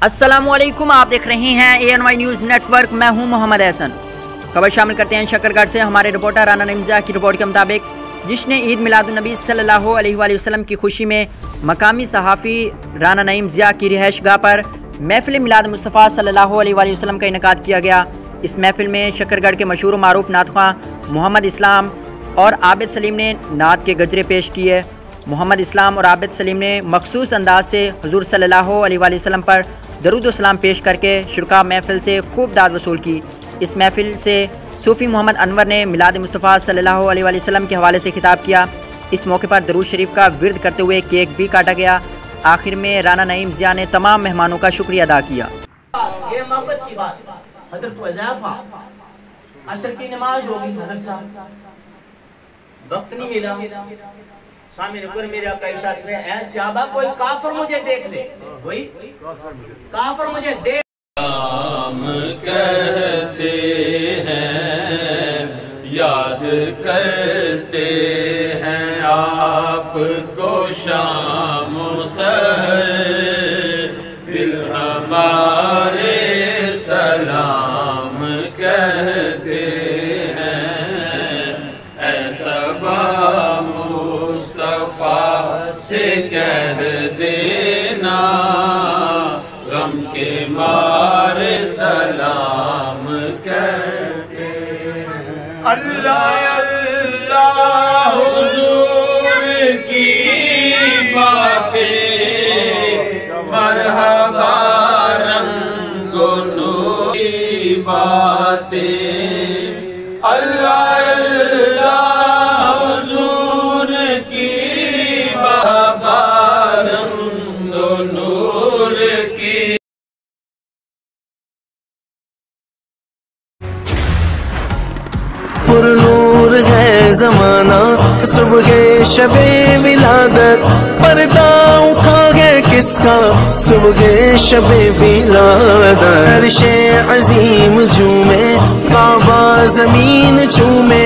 अस्सलामुअलैकुम, आप देख रहे हैं ANY न्यूज़ नेटवर्क। मैं हूं मोहम्मद एहसन। खबर शामिल करते हैं शकरगढ़ से। हमारे रिपोर्टर राना नईम ज़िया की रिपोर्ट के मुताबिक जिश्न ईद मिलादुन्नबी सल्लल्लाहु अलैहि वसल्लम की खुशी में मकामी सहाफ़ी राना नईम ज़िया की रिहाइशगाह पर महफिल मिलाद मुस्तफ़ा सल्लल्लाहु अलैहि वसल्लम का इनेकाद किया गया। इस महफिल में शकरगढ़ के मशहूर व मारूफ नात ख़्वां मोहम्मद इस्लाम और आबिद सलीम ने नात के गजरे पेश किए। मोहम्मद इस्लाम और आबिद सलीम ने मखसूस अंदाज से हुज़ूर सल्लल्लाहु अलैहि वसल्लम पर दरूद व सलाम पेश करके शुरका महफिल से खूब दाद वसूल की। इस महफिल से सूफ़ी मोहम्मद अनवर ने मिलाद मुस्तफ़ा सल्लल्लाहु अलैहि वसल्लम के हवाले से खिताब किया। इस मौके पर दरूद शरीफ का विर्द करते हुए केक भी काटा गया। आखिर में राना नईम ज़िया ने तमाम मेहमानों का शुक्रिया अदा किया। ये मोहब्बत की बात, हज़रत वज़ाफ़ा असर की नमाज होगी, हज़रत साहब वक्त नहीं मिला, सामने ऊपर मेरे आका इरशाद में ऐ सहाबा कोई काफिर मुझे देख ले, कोई काफिर मुझे देख। हम कहते हैं याद करते हैं आपको शाम सहर, दिल हमारे सलाम कहते हैं ऐसा मुस्तफा से कह देना गम के मारे सलाम कहते हैं। अल्लाह अल्लाह हुजूर की बातें मरहबा रंगो नूर की बातें। अल्लाह अल्लाह हुजूर की मरहबा रंगो नूर की। पुरनूर है ज़माना सुबह शबे विलादत, पर्दा उठा है किसका सुबह शबे विलादत। अर्शे अजीम झूमे काबा जमीन चूमे,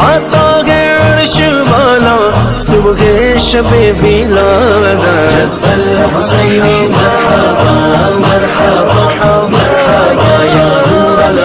आता है अर्श वाला सुबह शबे विलादत। जद्दल हुसैन मरहबा या नूर अल